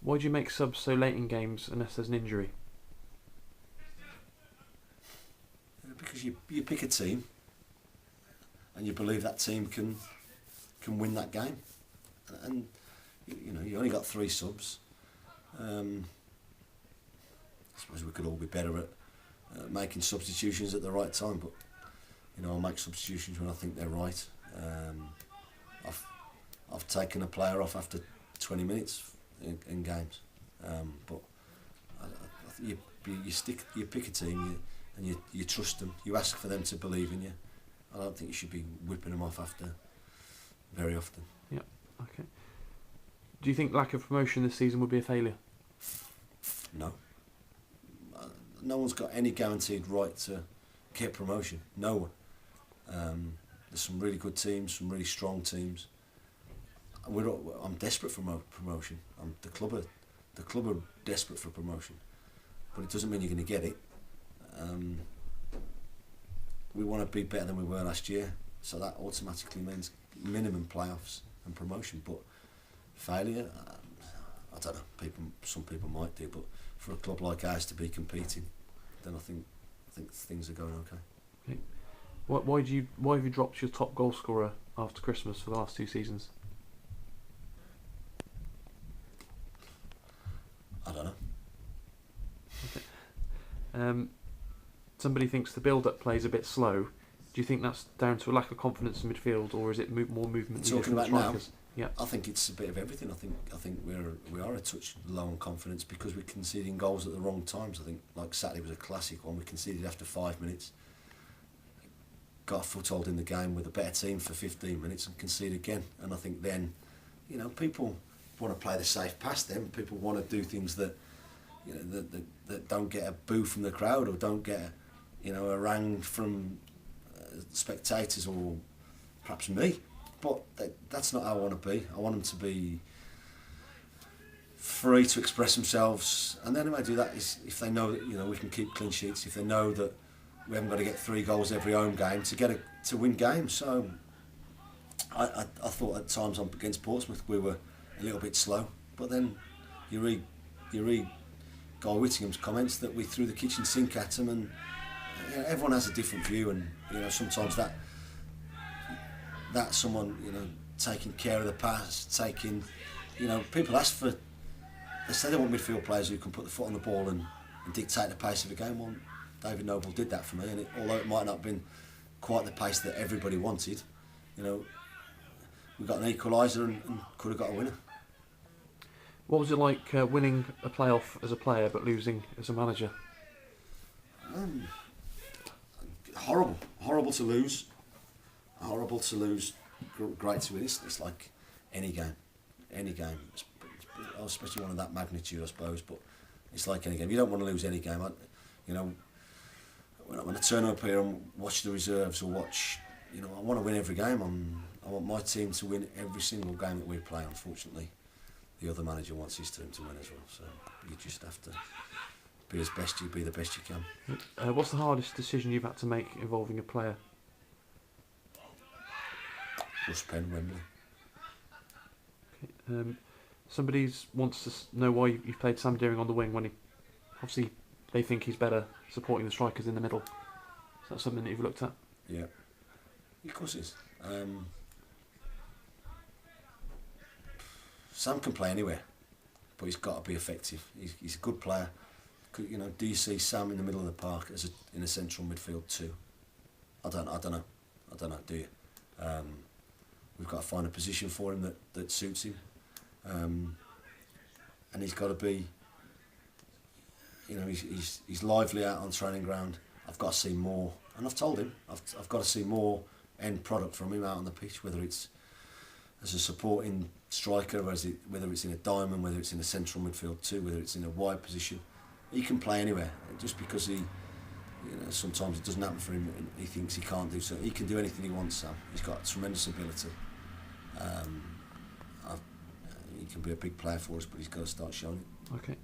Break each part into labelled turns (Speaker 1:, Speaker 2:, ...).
Speaker 1: Why do you make subs so late in games unless there's an injury?
Speaker 2: Because you pick a team and you believe that team can win that game, and you only got 3 subs. I suppose we could all be better at making substitutions at the right time, but I'll make substitutions when I think they're right. I've taken a player off after 20 minutes in games, but you pick a team and you trust them. You ask for them to believe in you. I don't think you should be whipping them off after very often.
Speaker 1: Yeah. Okay. Do you think lack of promotion this season would be a failure?
Speaker 2: No. No one's got any guaranteed right to get promotion. No one. There's some really good teams, some really strong teams. I'm desperate for promotion. The club are desperate for promotion, but it doesn't mean you're going to get it. We want to be better than we were last year, so that automatically means minimum playoffs and promotion. But failure, I don't know. Some people might do, but for a club like ours to be competing, then I think things are going okay.
Speaker 1: Okay. Why have you dropped your top goal scorer after Christmas for the last 2 seasons?
Speaker 2: I don't know.
Speaker 1: Okay. Somebody thinks the build-up play is a bit slow. Do you think that's down to a lack of confidence in midfield, or is it more movement?
Speaker 2: Talking about now,
Speaker 1: yeah.
Speaker 2: I think it's a bit of everything. I think we are a touch low on confidence because we're conceding goals at the wrong times. I think like Saturday was a classic one. We conceded after 5 minutes, got a foothold in the game with a better team for 15 minutes and concede again. And I think then, people want to play the safe pass. Then people want to do things that that don't get a boo from the crowd or don't get a harangue from spectators or perhaps me. But that's not how I want to be. I want them to be free to express themselves, and the only way to do that is if they know that we can keep clean sheets. If they know that we haven't got to get 3 goals every home game to win games. So I thought at times against Portsmouth we were a little bit slow, but then you read Guy Whittingham's comments that we threw the kitchen sink at them, and everyone has a different view, and sometimes that someone taking care of the pass, people ask for. They say they want midfield players who can put the foot on the ball and dictate the pace of a game. Well, David Noble did that for me, and although it might not have been quite the pace that everybody wanted, we got an equaliser and could have got a winner.
Speaker 1: What was it like winning a playoff as a player but losing as a manager?
Speaker 2: Horrible to lose. Great to win. It's like any game, especially one of that magnitude, I suppose. But it's like any game. You don't want to lose any game. When I turn up here and watch the reserves or watch, I want to win every game. I want my team to win every single game that we play. Unfortunately, the other manager wants his team to win as well. So you just have to be the best you can.
Speaker 1: What's the hardest decision you've had to make involving a player?
Speaker 2: Russ Penn, Wembley.
Speaker 1: Okay. Somebody wants to know why you've played Sam Deering on the wing when obviously they think he's better supporting the strikers in the middle. Is that something that you've looked at?
Speaker 2: Yeah, of course it is. Sam can play anywhere, but he's got to be effective. He's a good player. Do you see Sam in the middle of the park in a central midfield too? I don't know. Do you? We've got to find a position for him that suits him, and he's got to be. He's lively out on training ground. I've got to see more, and I've told him I've got to see more end product from him out on the pitch, whether it's as a supporting striker, whether it's in a diamond, whether it's in a central midfield too, whether it's in a wide position. He can play anywhere. Just because sometimes it doesn't happen for him, and he thinks he can't do so. He can do anything he wants, Sam. He's got tremendous ability. He can be a big player for us, but he's got to start showing it.
Speaker 1: Okay.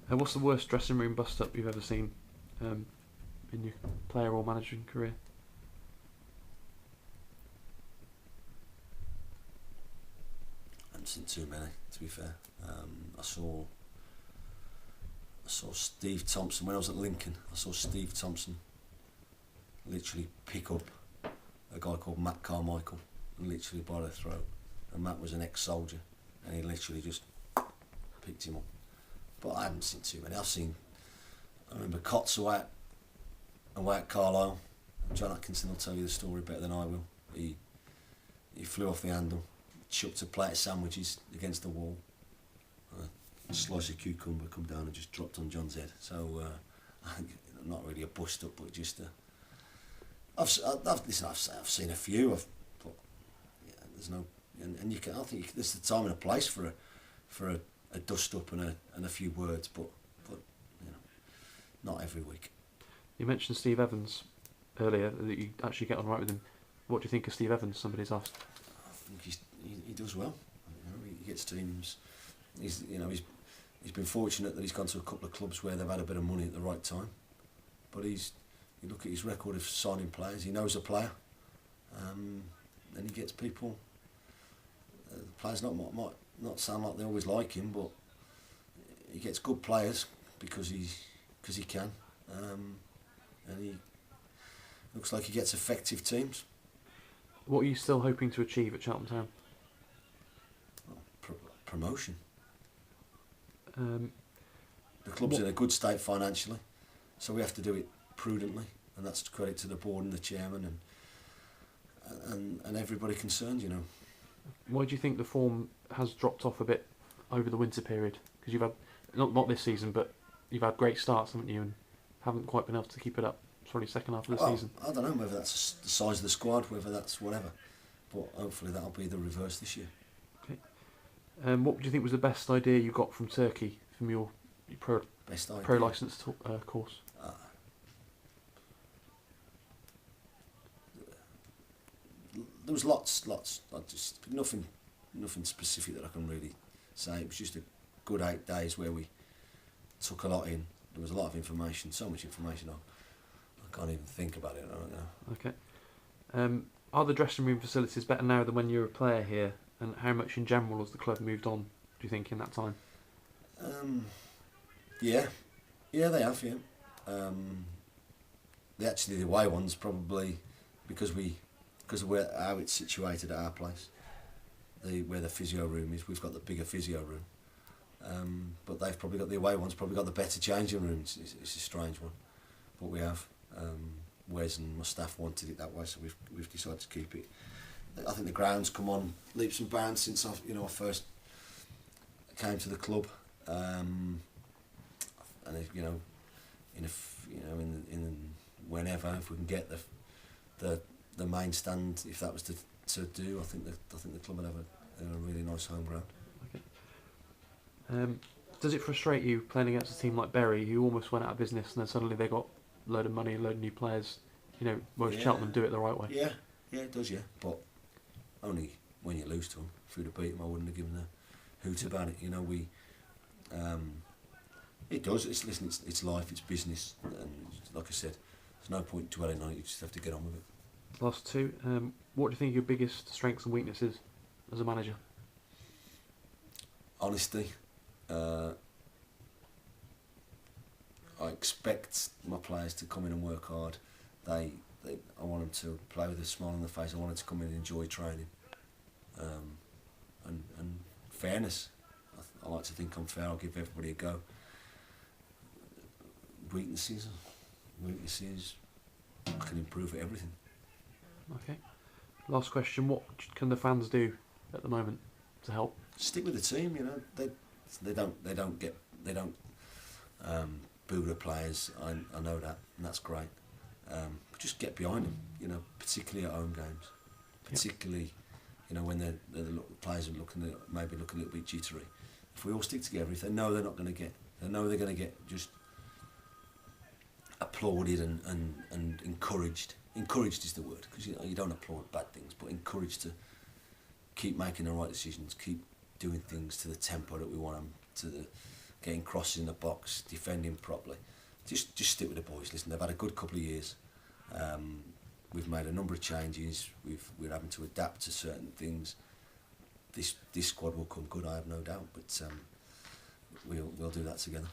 Speaker 1: What's the worst dressing room bust-up you've ever seen in your player or managing career?
Speaker 2: I haven't seen too many, to be fair. I saw Steve Thompson when I was at Lincoln. I saw Steve Thompson literally pick up a guy called Matt Carmichael and literally by the throat. And Matt was an ex-soldier, and he literally just picked him up. But I haven't seen too many. I remember Cots away at Carlisle. John Atkinson will tell you the story better than I will. He flew off the handle, chucked a plate of sandwiches against the wall. A slice of cucumber come down and just dropped on John's head. So I think not really a bust up, but just a. I've seen a few. But yeah, there's no, and you can. I think there's the time and a place for a dust up and a few words, but you know, not every week.
Speaker 1: You mentioned Steve Evans earlier, that you actually get on right with him. What do you think of Steve Evans? Somebody's asked.
Speaker 2: I think he does well. You know, he gets teams. He's been fortunate that he's gone to a couple of clubs where they've had a bit of money at the right time. But you look at his record of signing players. He knows a player, and he gets people. The players might not sound like they always like him, but he gets good players because he can, and he looks like he gets effective teams.
Speaker 1: What are you still hoping to achieve at Cheltenham Town?
Speaker 2: Well, promotion. The club's
Speaker 1: What-
Speaker 2: in a good state financially, so we have to do it prudently, and that's credit to the board and the chairman and everybody concerned, you know.
Speaker 1: Why do you think the form has dropped off a bit over the winter period? Because you've had, not this season, but you've had great starts, haven't you, and haven't quite been able to keep it up. Sorry, second half of the season.
Speaker 2: I don't know whether that's the size of the squad, whether that's whatever, but hopefully that'll be the reverse this year.
Speaker 1: What do you think was the best idea you got from Turkey, from your
Speaker 2: Best idea.
Speaker 1: pro licence course?
Speaker 2: There was lots. Just nothing specific that I can really say. It was just a good 8 days where we took a lot in. There was a lot of information, so much information. I can't even think about it. I don't know.
Speaker 1: Okay. Are the dressing room facilities better now than when you were a player here? And how much in general has the club moved on, do you think, in that time?
Speaker 2: Yeah, they have. Yeah, the away ones probably because of how it's situated at our place, where the physio room is. We've got the bigger physio room, but they've probably got the away ones. Probably got the better changing rooms. It's a strange one, but we have. Wes and my staff wanted it that way, so we've decided to keep it. I think the ground's come on leaps and bounds since I first came to the club, and in whenever if we can get the main stand, if that was to do, I think the club would have a really nice home ground.
Speaker 1: Okay. Does it frustrate you playing against a team like Bury, who almost went out of business, and then suddenly they got a load of money, a load of new players? Whereas Cheltenham do it the right way.
Speaker 2: Yeah, it does. Yeah, but only when you lose to them. If we'd have beat them, I wouldn't have given a hoot about it. It does. It's life. It's business, and like I said, there's no point dwelling on it. You just have to get on with it.
Speaker 1: Last two. What do you think your biggest strengths and weaknesses as a manager?
Speaker 2: Honesty. I expect my players to come in and work hard. I want them to play with a smile on their face. I want them to come in and enjoy training. And fairness. I like to think I'm fair. I'll give everybody a go. Weaknesses. I can improve at everything.
Speaker 1: Okay. Last question. What can the fans do at the moment to help?
Speaker 2: Stick with the team. They don't boo the players. I know that, and that's great. But just get behind them. Particularly at home games. Particularly, when the players are maybe looking a little bit jittery. If we all stick together, if they know they're going to get just applauded and encouraged. Encouraged is the word, because you don't applaud bad things, but encouraged to keep making the right decisions, keep doing things to the tempo that we want them to, getting crosses in the box, defending properly. Just stick with the boys. Listen, they've had a good couple of years. We've made a number of changes. We're having to adapt to certain things. this squad will come good. I have no doubt, but we'll do that together.